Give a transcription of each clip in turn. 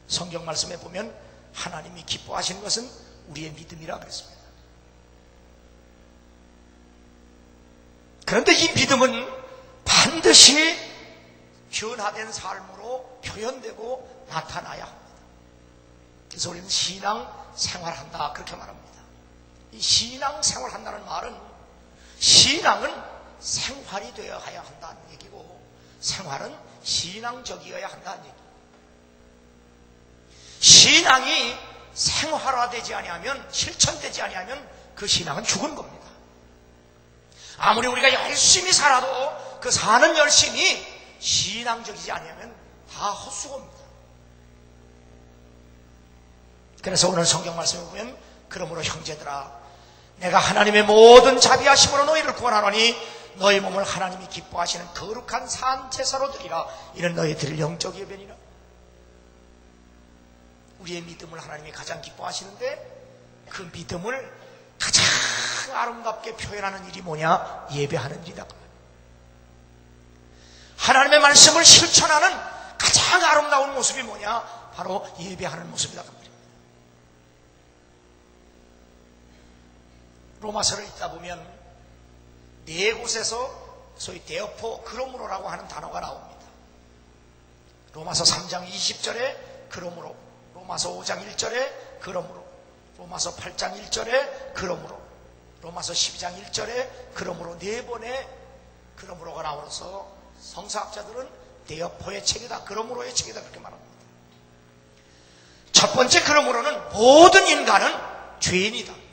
성경 말씀에 보면 하나님이 기뻐하시는 것은 우리의 믿음이라 그랬습니다. 그런데 이 믿음은 반드시 변화된 삶으로 표현되고 나타나야 합니다. 그래서 우리는 신앙 생활한다 그렇게 말합니다. 이 신앙 생활한다는 말은 신앙은 생활이 되어야 한다는 얘기고 생활은 신앙적이어야 한다는 얘기입니다. 신앙이 생활화되지 아니하면 실천되지 아니하면 그 신앙은 죽은 겁니다. 아무리 우리가 열심히 살아도 그 사는 열심이 신앙적이지 아니하면 다 헛수고입니다. 그래서 오늘 성경 말씀에 보면 그러므로 형제들아 내가 하나님의 모든 자비하심으로 너희를 구원하노니 너희 몸을 하나님이 기뻐하시는 거룩한 산 제사로 드리라. 이는 너희 드릴 영적 예배니라. 우리의 믿음을 하나님이 가장 기뻐하시는데 그 믿음을 가장 아름답게 표현하는 일이 뭐냐? 예배하는 일이다. 하나님의 말씀을 실천하는 가장 아름다운 모습이 뭐냐? 바로 예배하는 모습이다. 로마서를 읽다 보면 네 곳에서 소위 데어포 그러므로라고 하는 단어가 나옵니다. 로마서 3장 20절에 그러므로, 로마서 5장 1절에 그러므로, 로마서 8장 1절에 그러므로, 로마서 12장 1절에 그러므로 네 번의 그러므로가 나오면서 성서학자들은 데어포의 책이다, 그러므로의 책이다 그렇게 말합니다. 첫 번째 그러므로는 모든 인간은 죄인이다.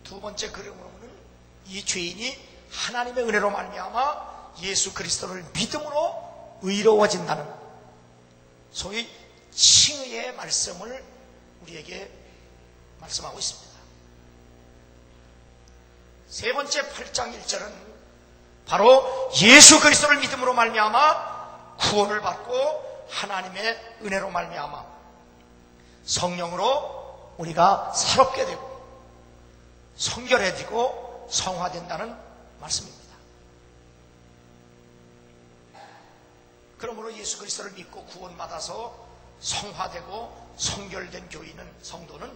두 번째 그러므로는 이 죄인이 하나님의 은혜로 말미암아 예수 그리스도를 믿음으로 의로워진다는 소위 칭의의 말씀을 우리에게 말씀하고 있습니다. 세 번째 8장 1절은 바로 예수 그리스도를 믿음으로 말미암아 구원을 받고 하나님의 은혜로 말미암아 성령으로 우리가 새롭게 되고 성결해지고 성화된다는 말씀입니다. 그러므로 예수 그리스도를 믿고 구원받아서 성화되고 성결된 교인은, 성도는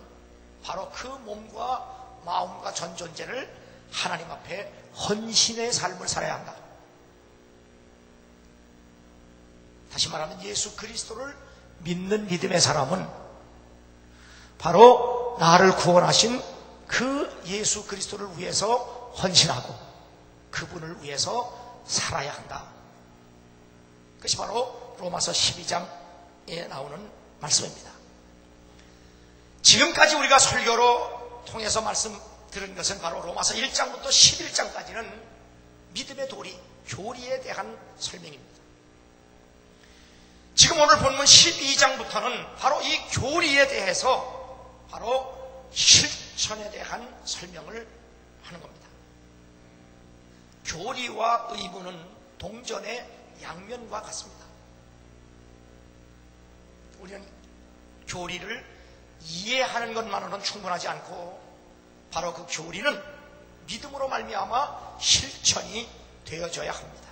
바로 그 몸과 마음과 전 존재를 하나님 앞에 헌신의 삶을 살아야 한다. 다시 말하면 예수 그리스도를 믿는 믿음의 사람은 바로 나를 구원하신 그 예수 그리스도를 위해서 헌신하고 그분을 위해서 살아야 한다. 그것이 바로 로마서 12장에 나오는 말씀입니다. 지금까지 우리가 설교로 통해서 말씀 들은 것은 바로 로마서 1장부터 11장까지는 믿음의 도리, 교리에 대한 설명입니다. 지금 오늘 본문 12장부터는 바로 이 교리에 대해서 바로 실천에 대한 설명을 하는 겁니다. 교리와 의무는 동전의 양면과 같습니다. 우리는 교리를 이해하는 것만으로는 충분하지 않고 바로 그 교리는 믿음으로 말미암아 실천이 되어져야 합니다.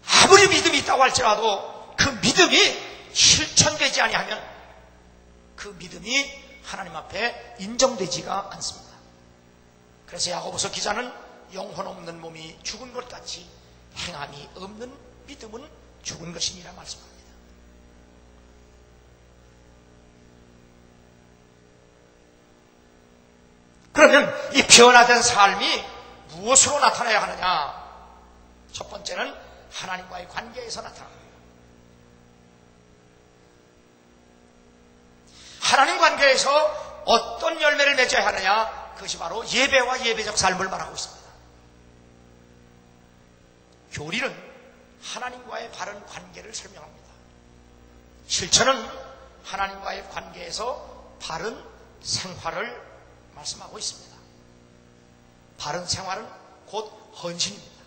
아무리 믿음이 있다고 할지라도 그 믿음이 실천되지 아니하면 그 믿음이 하나님 앞에 인정되지가 않습니다. 그래서 야고보서 기자는 영혼 없는 몸이 죽은 것 같이 행함이 없는 믿음은 죽은 것이니라 말씀합니다. 그러면 이 변화된 삶이 무엇으로 나타나야 하느냐? 첫 번째는 하나님과의 관계에서 나타납니다. 하나님 관계에서 어떤 열매를 맺어야 하느냐? 그것이 바로 예배와 예배적 삶을 말하고 있습니다. 교리는 하나님과의 바른 관계를 설명합니다. 실천은 하나님과의 관계에서 바른 생활을 말씀하고 있습니다. 바른 생활은 곧 헌신입니다.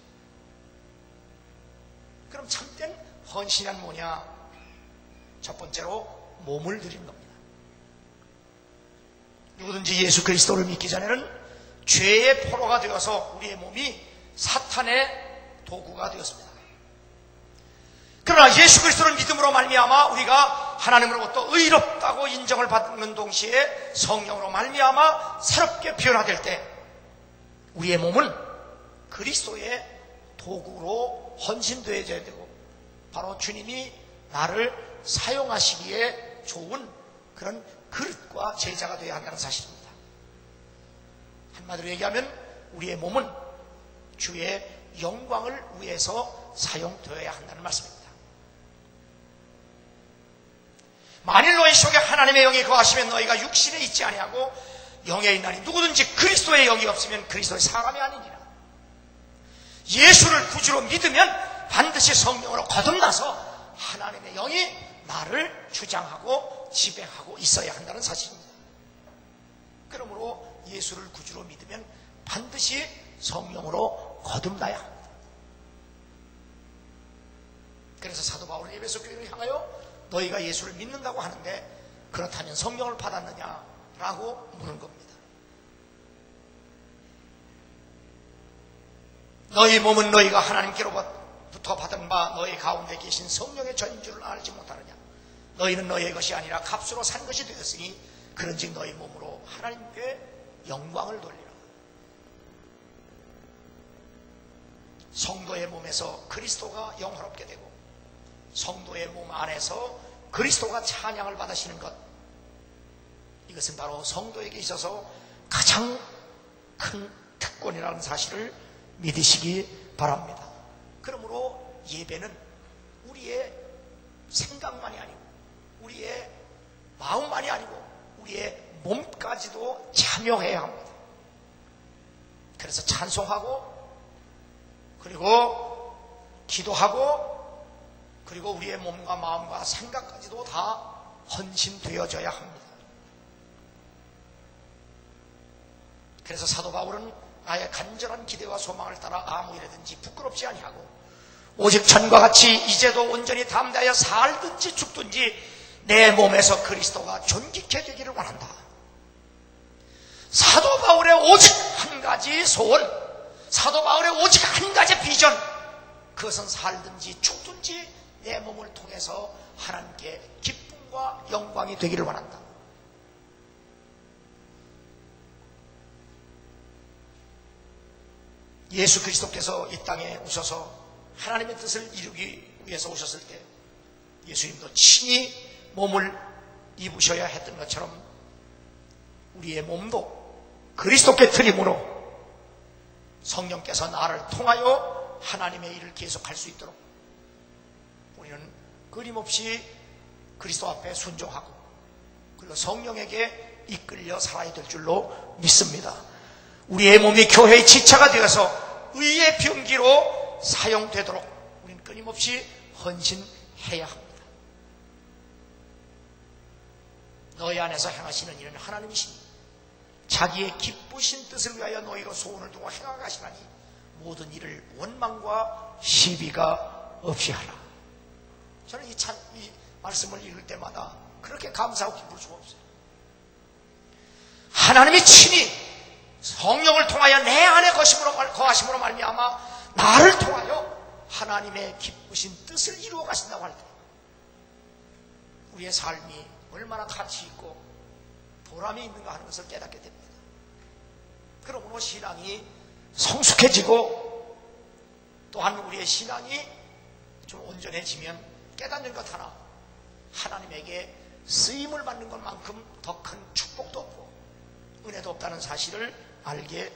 그럼 참된 헌신은 뭐냐? 첫 번째로 몸을 드리는 겁니다. 누구든지 예수 그리스도를 믿기 전에는 죄의 포로가 되어서 우리의 몸이 사탄의 도구가 되었습니다. 그러나 예수 그리스도를 믿음으로 말미암아 우리가 하나님으로부터 의롭다고 인정을 받는 동시에 성령으로 말미암아 새롭게 변화될 때 우리의 몸은 그리스도의 도구로 헌신되어져야 되고 바로 주님이 나를 사용하시기에 좋은 그런 그릇과 제자가 되어야 한다는 사실입니다. 한마디로 얘기하면 우리의 몸은 주의 영광을 위해서 사용되어야 한다는 말씀입니다. 만일 너희 속에 하나님의 영이 거하시면 너희가 육신에 있지 아니하고 영에 있나니 누구든지 그리스도의 영이 없으면 그리스도의 사람이 아니니라. 예수를 구주로 믿으면 반드시 성령으로 거듭나서 하나님의 영이 나를 주장하고 지배하고 있어야 한다는 사실입니다. 그러므로 예수를 구주로 믿으면 반드시 성령으로 거듭나야 합니다. 그래서 사도 바울은 에베소 교회를 향하여 너희가 예수를 믿는다고 하는데 그렇다면 성령을 받았느냐라고 묻는 겁니다. 너희 몸은 너희가 하나님께로부터 받은 바 너희 가운데 계신 성령의 전인 줄을 알지 못하느냐. 너희는 너희의 것이 아니라 값으로 산 것이 되었으니 그런즉 너희 몸으로 하나님께 영광을 돌리라. 성도의 몸에서 그리스도가 영화롭게 되고 성도의 몸 안에서 그리스도가 찬양을 받으시는 것, 이것은 바로 성도에게 있어서 가장 큰 특권이라는 사실을 믿으시기 바랍니다. 그러므로 예배는 우리의 생각만이 아니고 우리의 마음만이 아니고 우리의 몸까지도 참여해야 합니다. 그래서 찬송하고 그리고 기도하고 그리고 우리의 몸과 마음과 생각까지도 다 헌신되어져야 합니다. 그래서 사도 바울은 나의 간절한 기대와 소망을 따라 아무 일에든지 부끄럽지 아니하고 오직 전과 같이 이제도 온전히 담대하여 살든지 죽든지 내 몸에서 그리스도가 존귀케 되기를 원한다. 사도 바울의 오직 한 가지 소원, 사도 바울의 오직 한 가지 비전, 그것은 살든지 죽든지 내 몸을 통해서 하나님께 기쁨과 영광이 되기를 원한다. 예수 그리스도께서 이 땅에 오셔서 하나님의 뜻을 이루기 위해서 오셨을 때 예수님도 친히 몸을 입으셔야 했던 것처럼 우리의 몸도 그리스도께 드림으로 성령께서 나를 통하여 하나님의 일을 계속할 수 있도록 우리는 끊임없이 그리스도 앞에 순종하고 그리고 성령에게 이끌려 살아야 될 줄로 믿습니다. 우리의 몸이 교회의 지체가 되어서 의의 병기로 사용되도록 우리는 끊임없이 헌신해야 합니다. 너희 안에서 행하시는 일은 하나님이시니 자기의 기쁘신 뜻을 위하여 너희로 소원을 두고 행하시나니 모든 일을 원망과 시비가 없이 하라. 저는 이 말씀을 읽을 때마다 그렇게 감사하고 기쁠 수가 없어요. 하나님이 친히 성령을 통하여 내 안에 거하심으로 말미암아 나를 통하여 하나님의 기쁘신 뜻을 이루어 가신다고 할 때 우리의 삶이 얼마나 가치 있고 보람이 있는가 하는 것을 깨닫게 됩니다. 그러므로 신앙이 성숙해지고 또한 우리의 신앙이 좀 온전해지면 깨닫는 것 하나, 하나님에게 쓰임을 받는 것만큼 더 큰 축복도 없고 은혜도 없다는 사실을 알게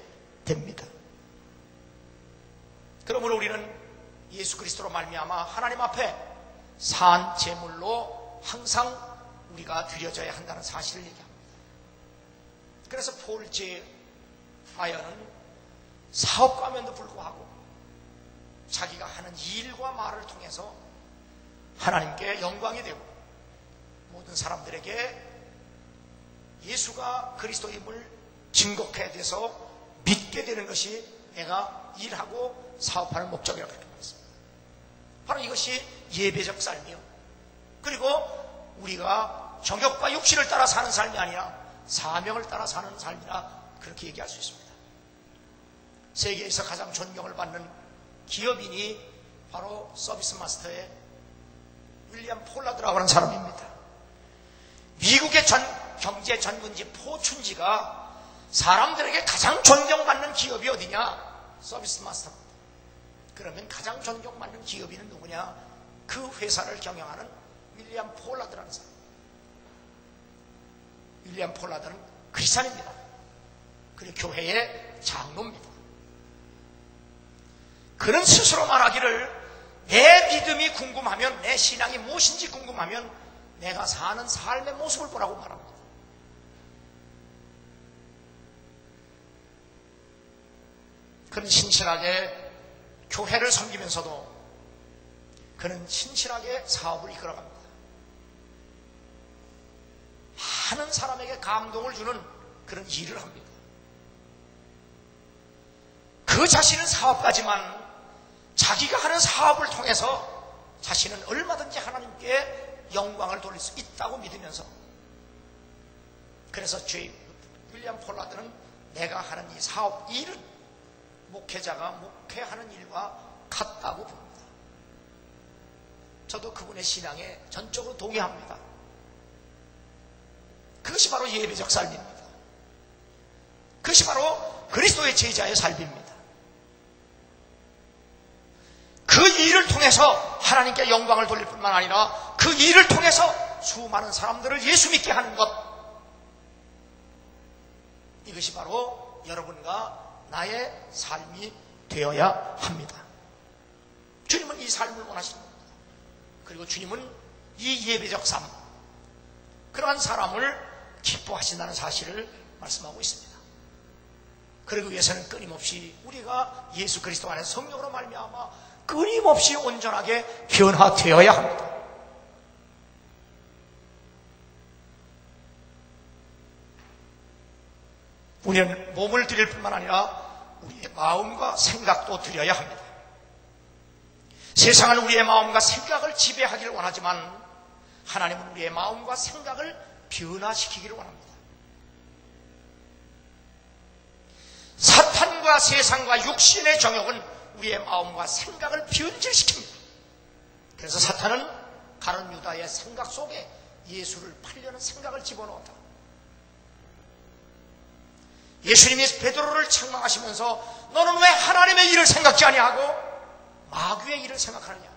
됩니다. 그러므로 우리는 예수 그리스도로 말미암아 하나님 앞에 산 제물로 항상 우리가 드려져야 한다는 사실을 얘기합니다. 그래서 폴 제 아연은 사업가면도 불구하고 자기가 하는 일과 말을 통해서 하나님께 영광이 되고 모든 사람들에게 예수가 그리스도임을 증거해야 돼서 믿게 되는 것이 내가 일하고 사업하는 목적이라고 그렇게 말했습니다. 바로 이것이 예배적 삶이요. 그리고 우리가 정욕과 육신을 따라 사는 삶이 아니라 사명을 따라 사는 삶이라 그렇게 얘기할 수 있습니다. 세계에서 가장 존경을 받는 기업인이 바로 서비스 마스터의 윌리엄 폴라드라고 하는 사람입니다. 미국의 경제 전문지 포춘지가 사람들에게 가장 존경받는 기업이 어디냐? 서비스 마스터입니다. 그러면 가장 존경받는 기업인은 누구냐? 그 회사를 경영하는 윌리엄 폴라드라는 사람. 윌리엄 폴라드는 크리스찬입니다. 그리고 교회의 장로입니다. 그는 스스로 말하기를 내 믿음이 궁금하면, 내 신앙이 무엇인지 궁금하면 내가 사는 삶의 모습을 보라고 말합니다. 그는 신실하게 교회를 섬기면서도 그는 신실하게 사업을 이끌어갑니다. 많은 사람에게 감동을 주는 그런 일을 합니다. 그 자신은 사업가지만 자기가 하는 사업을 통해서 자신은 얼마든지 하나님께 영광을 돌릴 수 있다고 믿으면서, 그래서 윌리엄 폴라드는 내가 하는 이 사업 일은 목회자가 목회하는 일과 같다고 봅니다. 저도 그분의 신앙에 전적으로 동의합니다. 그것이 바로 예배적 삶입니다. 그것이 바로 그리스도의 제자의 삶입니다. 그 일을 통해서 하나님께 영광을 돌릴 뿐만 아니라 그 일을 통해서 수많은 사람들을 예수 믿게 하는 것, 이것이 바로 여러분과 나의 삶이 되어야 합니다. 주님은 이 삶을 원하시는 겁니다. 그리고 주님은 이 예배적 삶, 그러한 사람을 기뻐하신다는 사실을 말씀하고 있습니다. 그러기 위해서는 끊임없이 우리가 예수 그리스도 안에 성령으로 말미암아 끊임없이 온전하게 변화되어야 합니다. 우리는 몸을 드릴 뿐만 아니라 우리의 마음과 생각도 드려야 합니다. 세상은 우리의 마음과 생각을 지배하기를 원하지만 하나님은 우리의 마음과 생각을 변화시키기를 원합니다. 사탄과 세상과 육신의 정욕은 우리의 마음과 생각을 변질시킵니다. 그래서 사탄은 가룟 유다의 생각 속에 예수를 팔려는 생각을 집어넣었다. 예수님이 베드로를 책망하시면서 너는 왜 하나님의 일을 생각지 아니하고 마귀의 일을 생각하느냐,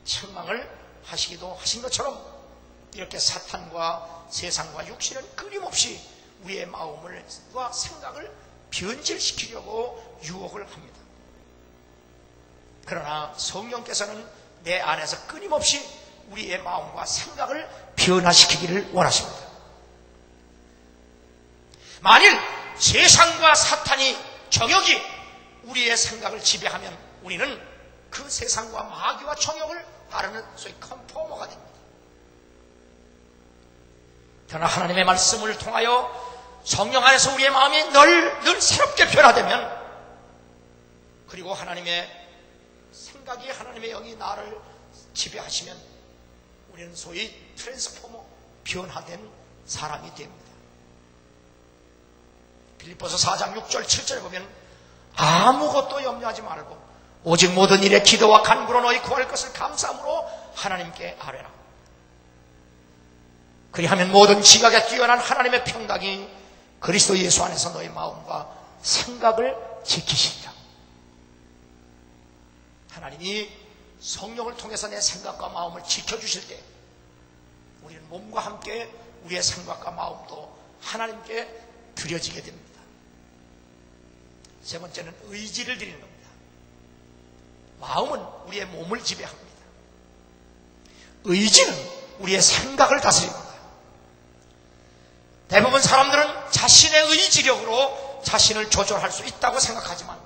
책망을 하시기도 하신 것처럼 이렇게 사탄과 세상과 육신은 끊임없이 우리의 마음과 생각을 변질시키려고 유혹을 합니다. 그러나 성령께서는 내 안에서 끊임없이 우리의 마음과 생각을 변화시키기를 원하십니다. 만일 세상과 사탄이 정욕이 우리의 생각을 지배하면 우리는 그 세상과 마귀와 정욕을 따르는 소위 컨포머가 됩니다. 그러나 하나님의 말씀을 통하여 성령 안에서 우리의 마음이 늘 새롭게 변화되면, 그리고 하나님의 생각이, 하나님의 영이 나를 지배하시면 우리는 소위 트랜스포머, 변화된 사람이 됩니다. 빌립보서 4장 6절 7절에 보면 아무것도 염려하지 말고 오직 모든 일에 기도와 간구로 너희 구할 것을 감사함으로 하나님께 아뢰라. 그리하면 모든 지각에 뛰어난 하나님의 평강이 그리스도 예수 안에서 너희 마음과 생각을 지키시리라. 하나님이 성령을 통해서 내 생각과 마음을 지켜주실 때 우리는 몸과 함께 우리의 생각과 마음도 하나님께 드려지게 됩니다. 세 번째는 의지를 드리는 겁니다. 마음은 우리의 몸을 지배합니다. 의지는 우리의 생각을 다스립니다. 대부분 사람들은 자신의 의지력으로 자신을 조절할 수 있다고 생각하지만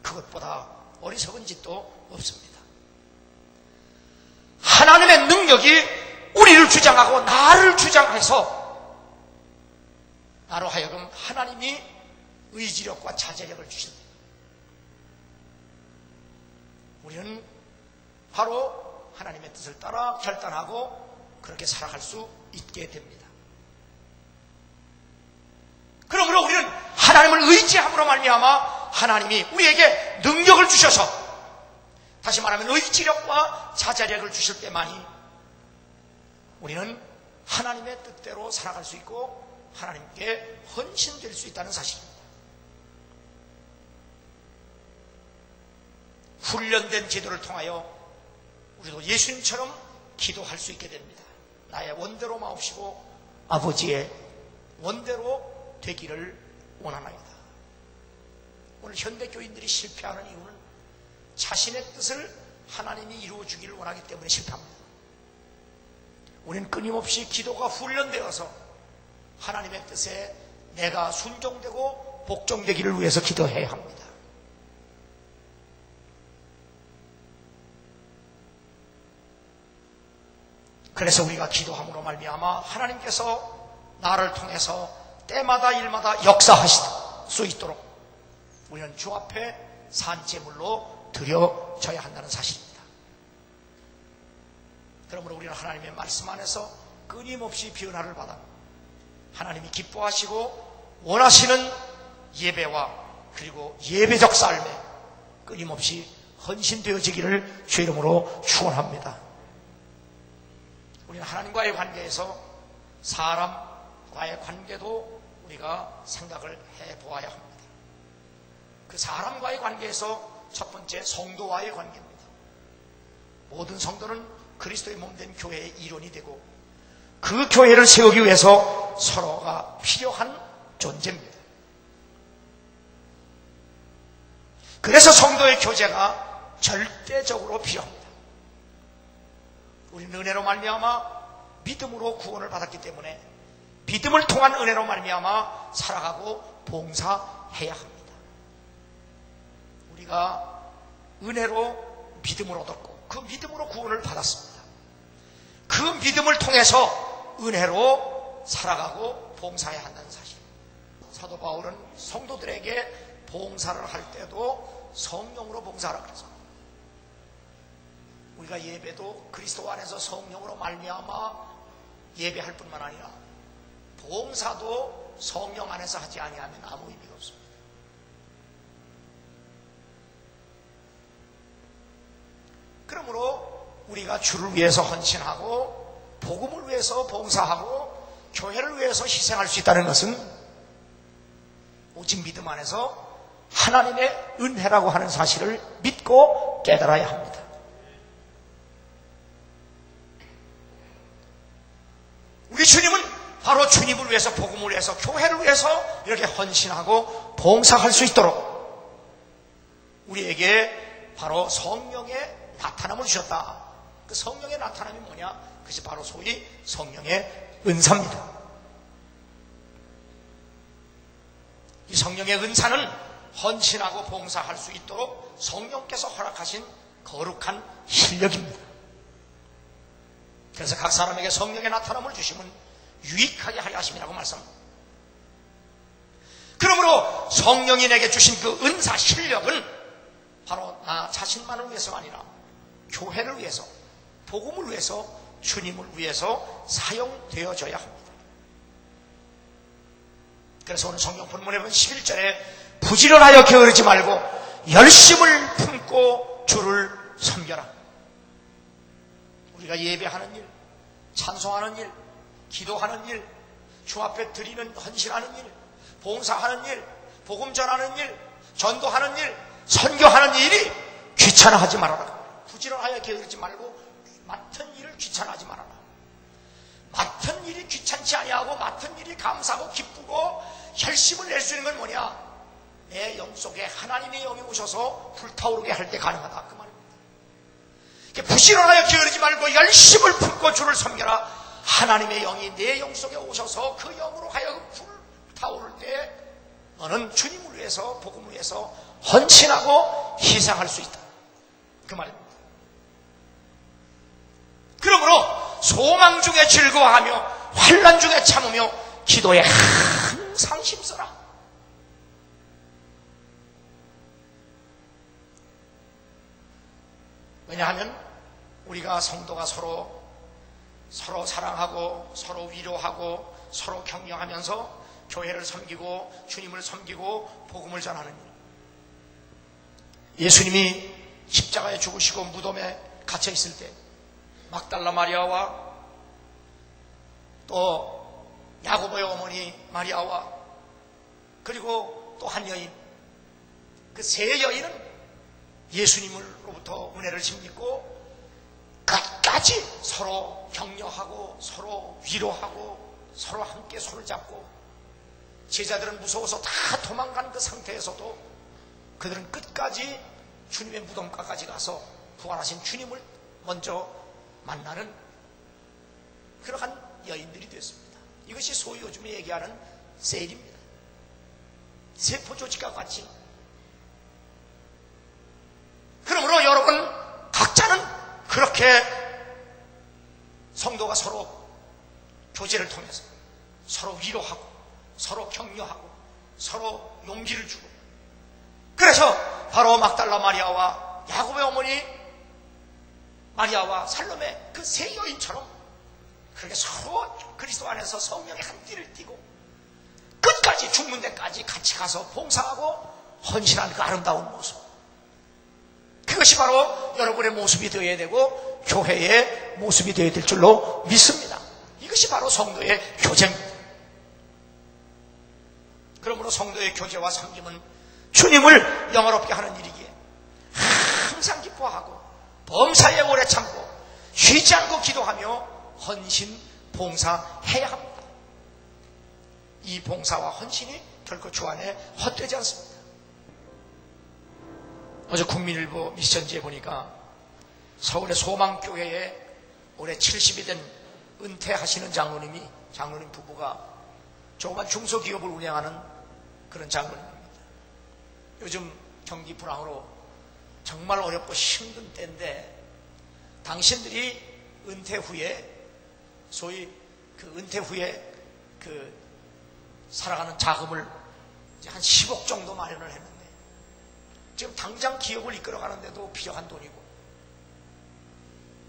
그것보다 어리석은 짓도 없습니다. 하나님의 능력이 우리를 주장하고 나를 주장해서 나로 하여금 하나님이 의지력과 자제력을 주십니다. 우리는 바로 하나님의 뜻을 따라 결단하고 그렇게 살아갈 수 있게 됩니다. 그러므로 우리는 하나님을 의지함으로 말미암아 하나님이 우리에게 능력을 주셔서 다시 말하면 의지력과 자제력을 주실 때만이 우리는 하나님의 뜻대로 살아갈 수 있고 하나님께 헌신될 수 있다는 사실입니다. 훈련된 기도를 통하여 우리도 예수님처럼 기도할 수 있게 됩니다. 나의 원대로 마옵시고 아버지의 원대로 되기를 원하나이다. 오늘 현대교인들이 실패하는 이유는 자신의 뜻을 하나님이 이루어주기를 원하기 때문에 실패합니다. 우리는 끊임없이 기도가 훈련되어서 하나님의 뜻에 내가 순종되고 복종되기를 위해서 기도해야 합니다. 그래서 우리가 기도함으로 말미암아 하나님께서 나를 통해서 때마다 일마다 역사하실 수 있도록 우리는 주 앞에 산제물로 드려져야 한다는 사실입니다. 그러므로 우리는 하나님의 말씀 안에서 끊임없이 변화를 받아 하나님이 기뻐하시고 원하시는 예배와 그리고 예배적 삶에 끊임없이 헌신되어지기를 주 이름으로 축원합니다. 우리는 하나님과의 관계에서 사람과의 관계도 우리가 생각을 해보아야 합니다. 그 사람과의 관계에서 첫 번째 성도와의 관계입니다. 모든 성도는 그리스도의 몸된 교회의 일원이 되고 그 교회를 세우기 위해서 서로가 필요한 존재입니다. 그래서 성도의 교제가 절대적으로 필요합니다. 우리는 은혜로 말미암아 믿음으로 구원을 받았기 때문에 믿음을 통한 은혜로 말미암아 살아가고 봉사해야 합니다. 우리가 은혜로 믿음을 얻었고 그 믿음으로 구원을 받았습니다. 그 믿음을 통해서 은혜로 살아가고 봉사해야 한다는 사실. 사도 바울은 성도들에게 봉사를 할 때도 성령으로 봉사하라 그래서 우리가 예배도 그리스도 안에서 성령으로 말미암아 예배할 뿐만 아니라 봉사도 성령 안에서 하지 아니하면 아무 의미가 없습니다. 그러므로 우리가 주를 위해서 헌신하고 복음을 위해서 봉사하고 교회를 위해서 희생할 수 있다는 것은 오직 믿음 안에서 하나님의 은혜라고 하는 사실을 믿고 깨달아야 합니다. 우리 주님은 바로 주님을 위해서 복음을 위해서 교회를 위해서 이렇게 헌신하고 봉사할 수 있도록 우리에게 바로 성령의 나타남을 주셨다. 그 성령의 나타남이 뭐냐? 그것이 바로 소위 성령의 은사입니다. 이 성령의 은사는 헌신하고 봉사할 수 있도록 성령께서 허락하신 거룩한 실력입니다. 그래서 각 사람에게 성령의 나타남을 주시면 유익하게 하려 하심이라고 말씀합니다. 그러므로 성령이 내게 주신 그 은사 실력은 바로 나 자신만을 위해서가 아니라 교회를 위해서 복음을 위해서 주님을 위해서 사용되어져야 합니다. 그래서 오늘 성경 본문에 보면 11절에 부지런하여 게으르지 말고 열심을 품고 주를 섬겨라. 우리가 예배하는 일, 찬송하는 일, 기도하는 일, 주 앞에 드리는 헌신하는 일, 봉사하는 일, 복음 전하는 일, 전도하는 일, 선교하는 일이 귀찮아하지 말아라. 부지런하여 게으르지 말고 맡은 일을 귀찮아하지 말아라. 맡은 일이 귀찮지 아니하고 맡은 일이 감사하고 기쁘고 열심을 낼 수 있는 건 뭐냐? 내 영 속에 하나님의 영이 오셔서 불타오르게 할 때 가능하다. 그 말입니다. 부지런하여 게으르지 말고 열심을 품고 주를 섬겨라. 하나님의 영이 내 영 속에 오셔서 그 영으로 하여금 불타오를 때 너는 주님을 위해서 복음을 위해서 헌신하고 희생할 수 있다. 그 말입니다. 그러므로 소망 중에 즐거워하며 환난 중에 참으며 기도에 항상 힘써라. 왜냐하면 우리가 성도가 서로 사랑하고 서로 위로하고 서로 격려하면서 교회를 섬기고 주님을 섬기고 복음을 전하는 일. 예수님이 십자가에 죽으시고 무덤에 갇혀 있을 때 막달라 마리아와 또 야고보의 어머니 마리아와 그리고 또 한 여인, 그 세 여인은 예수님으로부터 은혜를 힘입고 끝까지 서로 격려하고 서로 위로하고 서로 함께 손을 잡고, 제자들은 무서워서 다 도망간 그 상태에서도 그들은 끝까지 주님의 무덤가까지 가서 부활하신 주님을 먼저 만나는 그러한 여인들이 됐습니다. 이것이 소위 요즘에 얘기하는 세일입니다. 세포조직과 같이. 그러므로 여러분 각자는 그렇게 성도가 서로 교제를 통해서 서로 위로하고 서로 격려하고 서로 용기를 주고, 그래서 바로 막달라 마리아와 야고보의 어머니 마리아와 살로메 그 세 여인처럼 그렇게 서로 그리스도 안에서 성령의 한 띠를 띠고 끝까지 죽는 데까지 같이 가서 봉사하고 헌신하는 그 아름다운 모습, 그것이 바로 여러분의 모습이 되어야 되고 교회의 모습이 되어야 될 줄로 믿습니다. 이것이 바로 성도의 교제입니다. 그러므로 성도의 교제와 섬김은 주님을 영화롭게 하는 일이기에 항상 기뻐하고 범사에 오래 참고 쉬지 않고 기도하며 헌신, 봉사해야 합니다. 이 봉사와 헌신이 결코 주 안에 헛되지 않습니다. 어제 국민일보 미션지에 보니까 서울의 소망교회에 올해 70이 된 은퇴하시는 장로님 부부가 조그만 중소기업을 운영하는 그런 장로님입니다. 요즘 경기 불황으로 정말 어렵고 힘든 때인데 당신들이 은퇴 후에 소위 그 은퇴 후에 그 살아가는 자금을 이제 한 10억 정도 마련을 했는데 지금 당장 기업을 이끌어가는데도 필요한 돈이고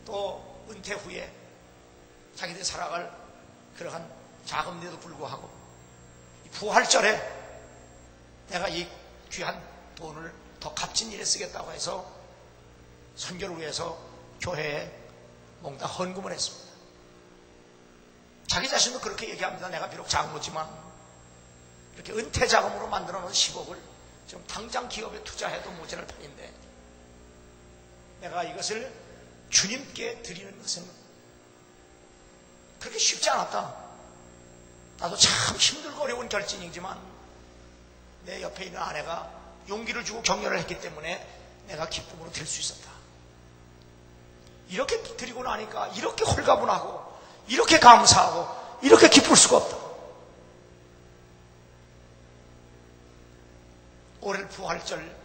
또 은퇴 후에 자기들이 살아갈 그러한 자금인데도 불구하고 부활절에 내가 이 귀한 돈을 더 값진 일에 쓰겠다고 해서 선교를 위해서 교회에 뭔가 헌금을 했습니다. 자기 자신도 그렇게 얘기합니다. 내가 비록 장로지만 이렇게 은퇴 자금으로 만들어 놓은 10억을 지금 당장 기업에 투자해도 모자랄 판인데 내가 이것을 주님께 드리는 것은 그렇게 쉽지 않았다. 나도 참 힘들고 어려운 결정이지만 내 옆에 있는 아내가 용기를 주고 격려를 했기 때문에 내가 기쁨으로 드릴 수 있었다. 이렇게 드리고 나니까 이렇게 홀가분하고 이렇게 감사하고 이렇게 기쁠 수가 없다. 올해 부활절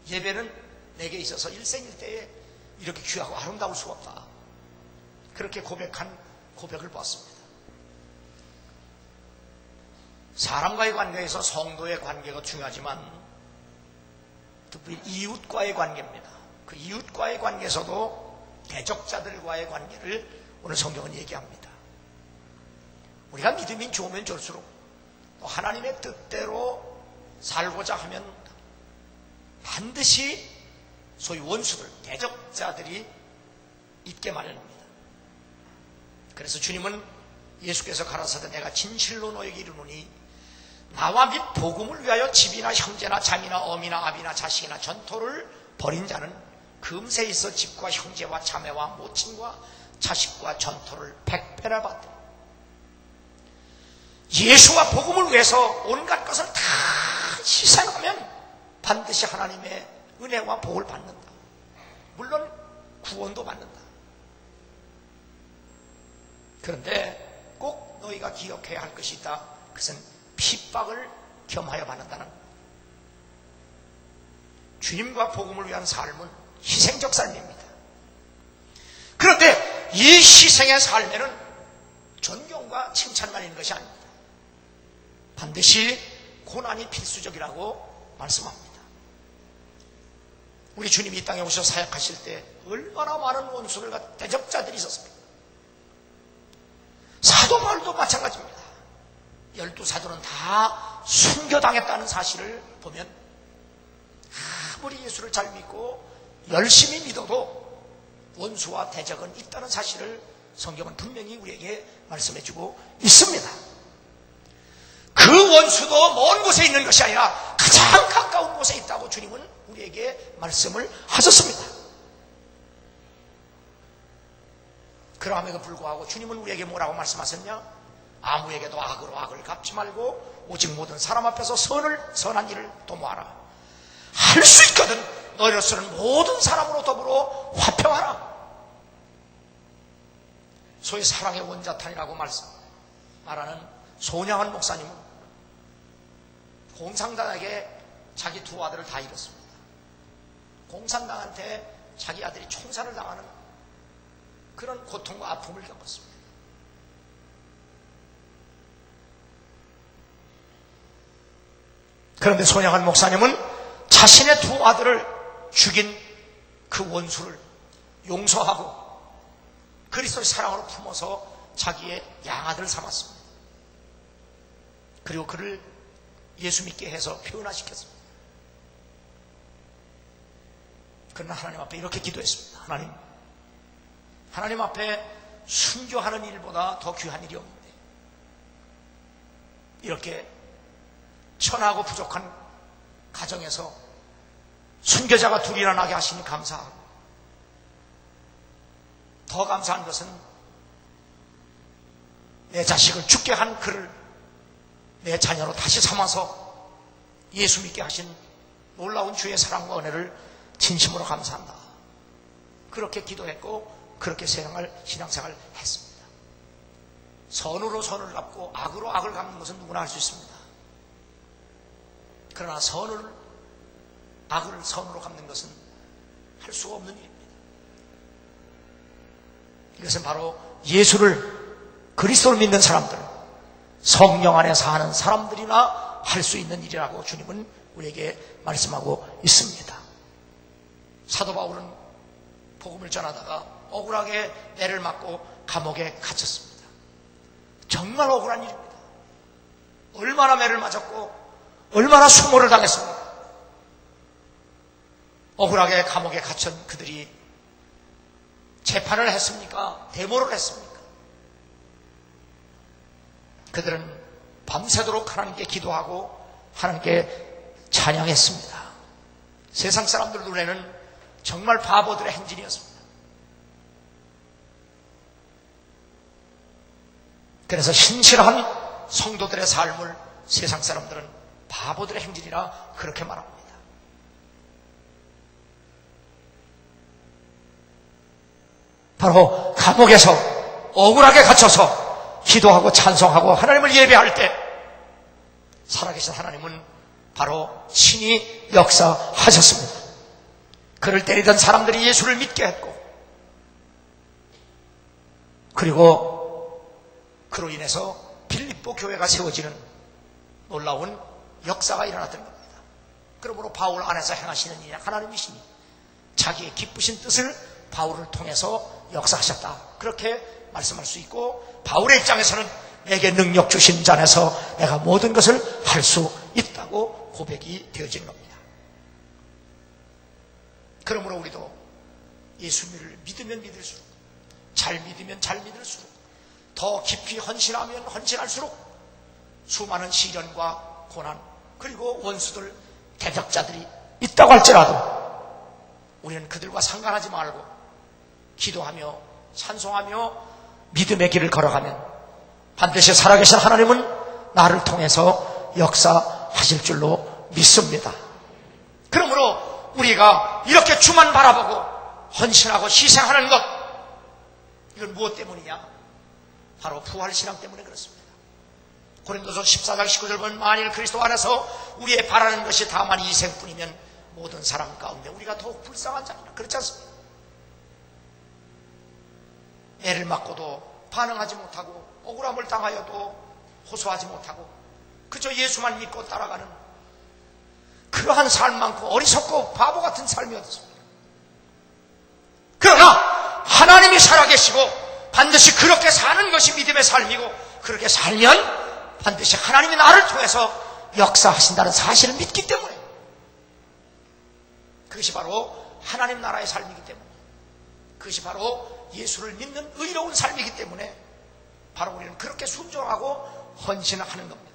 예배는 내게 있어서 일생일대에 이렇게 귀하고 아름다울 수가 없다. 그렇게 고백한 고백을 보았습니다. 사람과의 관계에서 성도의 관계가 중요하지만 특별히 이웃과의 관계입니다. 그 이웃과의 관계에서도 대적자들과의 관계를 오늘 성경은 얘기합니다. 우리가 믿음이 좋으면 좋을수록 또 하나님의 뜻대로 살고자 하면 반드시 소위 원수들, 대적자들이 있게 마련입니다. 그래서 주님은 예수께서 가라사대 내가 진실로 너에게 이르노니 나와 및 복음을 위하여 집이나 형제나 자매나 어미나 아비나 자식이나 전토를 벌인 자는 금세 있어 집과 형제와 자매와 모친과 자식과 전토를 100배나 받되 예수와 복음을 위해서 온갖 것을 다 희생하면 반드시 하나님의 은혜와 복을 받는다. 물론 구원도 받는다. 그런데 꼭 너희가 기억해야 할 것이 있다. 그것은 핍박을 겸하여 받는다는 것. 주님과 복음을 위한 삶은 희생적 삶입니다. 그런데 이 희생의 삶에는 존경과 칭찬만 있는 것이 아닙니다. 반드시 고난이 필수적이라고 말씀합니다. 우리 주님이 이 땅에 오셔서 사역하실 때 얼마나 많은 원수들과 대적자들이 있었습니까? 사도 바울도 마찬가지입니다. 12사도는 다 순교당했다는 사실을 보면 아무리 예수를 잘 믿고 열심히 믿어도 원수와 대적은 있다는 사실을 성경은 분명히 우리에게 말씀해주고 있습니다. 그 원수도 먼 곳에 있는 것이 아니라 가장 가까운 곳에 있다고 주님은 우리에게 말씀을 하셨습니다. 그럼에도 불구하고 주님은 우리에게 뭐라고 말씀하셨냐? 아무에게도 악으로 악을 갚지 말고 오직 모든 사람 앞에서 선한 일을 도모하라. 할 수 있거든 너희로서는 모든 사람으로 더불어 화평하라. 소위 사랑의 원자탄이라고 말하는 손양원 목사님은 공산당에게 자기 두 아들을 다 잃었습니다. 공산당한테 자기 아들이 총살을 당하는 그런 고통과 아픔을 겪었습니다. 그런데 손양원 목사님은 자신의 두 아들을 죽인 그 원수를 용서하고 그리스도의 사랑으로 품어서 자기의 양아들을 삼았습니다. 그리고 그를 예수 믿게 해서 표현화시켰습니다. 그러나 하나님 앞에 이렇게 기도했습니다. 하나님 앞에 순교하는 일보다 더 귀한 일이 없는데 이렇게 천하고 부족한 가정에서 순교자가 둘이나 나게 하시니 감사하고 더 감사한 것은 내 자식을 죽게 한 그를 내 자녀로 다시 삼아서 예수 믿게 하신 놀라운 주의 사랑과 은혜를 진심으로 감사한다. 그렇게 기도했고 그렇게 신앙생활을 했습니다. 선으로 선을 갚고 악으로 악을 갚는 것은 누구나 할 수 있습니다. 그러나 악을 선으로 갚는 것은 할 수가 없는 일입니다. 이것은 바로 예수를 그리스도를 믿는 사람들, 성령 안에 사는 사람들이나 할 수 있는 일이라고 주님은 우리에게 말씀하고 있습니다. 사도 바울은 복음을 전하다가 억울하게 매를 맞고 감옥에 갇혔습니다. 정말 억울한 일입니다. 얼마나 매를 맞았고 얼마나 수모를 당했습니까? 억울하게 감옥에 갇힌 그들이 재판을 했습니까? 데모를 했습니까? 그들은 밤새도록 하나님께 기도하고 하나님께 찬양했습니다. 세상 사람들 눈에는 정말 바보들의 행진이었습니다. 그래서 신실한 성도들의 삶을 세상 사람들은 바보들의 행진이라 그렇게 말합니다. 바로 감옥에서 억울하게 갇혀서 기도하고 찬송하고 하나님을 예배할 때 살아계신 하나님은 바로 친히 역사하셨습니다. 그를 때리던 사람들이 예수를 믿게 했고 그리고 그로 인해서 빌립보 교회가 세워지는 놀라운 역사가 일어났던 겁니다. 그러므로 바울 안에서 행하시는 일이 하나님이시니 자기의 기쁘신 뜻을 바울을 통해서 역사하셨다. 그렇게 말씀할 수 있고 바울의 입장에서는 내게 능력 주신 자 안에서 내가 모든 것을 할 수 있다고 고백이 되어진 겁니다. 그러므로 우리도 예수님을 믿으면 믿을수록 잘 믿으면 잘 믿을수록 더 깊이 헌신하면 헌신할수록 수많은 시련과 고난 그리고 원수들 대적자들이 있다고 할지라도 우리는 그들과 상관하지 말고 기도하며 찬송하며 믿음의 길을 걸어가면 반드시 살아계신 하나님은 나를 통해서 역사하실 줄로 믿습니다. 그러므로 우리가 이렇게 주만 바라보고 헌신하고 희생하는 것 이건 무엇 때문이냐? 바로 부활신앙 때문에 그렇습니다. 고린도서 14장 19절 보면 만일 그리스도 안에서 우리의 바라는 것이 다만 이생뿐이면 모든 사람 가운데 우리가 더욱 불쌍한 자니라. 그렇지 않습니까? 애를 맞고도 반응하지 못하고 억울함을 당하여도 호소하지 못하고 그저 예수만 믿고 따라가는 그러한 삶 많고 어리석고 바보 같은 삶이 어떻습니까? 그러나 하나님이 살아계시고 반드시 그렇게 사는 것이 믿음의 삶이고 그렇게 살면 반드시 하나님이 나를 통해서 역사하신다는 사실을 믿기 때문에 그것이 바로 하나님 나라의 삶이기 때문에, 그것이 바로 예수를 믿는 의로운 삶이기 때문에 바로 우리는 그렇게 순종하고 헌신하는 겁니다.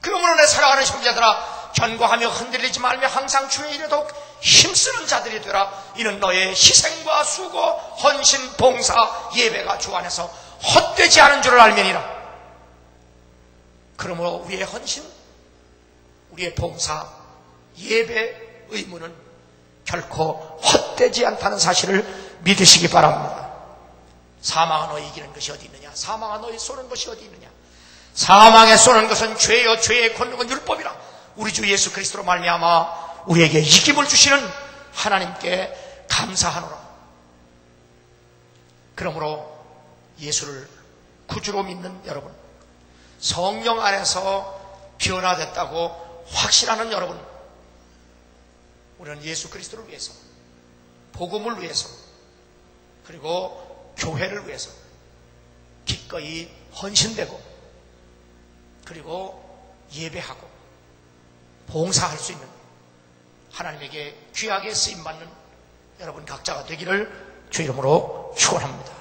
그러므로 내 사랑하는 형제들아, 견고하며 흔들리지 말며 항상 주의 일에 더욱 힘쓰는 자들이 되라. 이는 너의 희생과 수고, 헌신, 봉사, 예배가 주 안에서 헛되지 않은 줄을 알면이라. 그러므로 우리의 헌신, 우리의 봉사, 예배, 의무는 결코 헛되지 않다는 사실을 믿으시기 바랍니다. 사망아 너희 이기는 것이 어디 있느냐? 사망아 너희 쏘는 것이 어디 있느냐? 사망에 쏘는 것은 죄요, 죄의 권능은 율법이라. 우리 주 예수 그리스도로 말미암아 우리에게 이김을 주시는 하나님께 감사하노라. 그러므로 예수를 구주로 믿는 여러분, 성령 안에서 변화됐다고 확신하는 여러분, 우리는 예수 그리스도를 위해서, 복음을 위해서, 그리고 교회를 위해서 기꺼이 헌신되고, 그리고 예배하고 봉사할 수 있는 하나님에게 귀하게 쓰임받는 여러분 각자가 되기를 주 이름으로 축원합니다.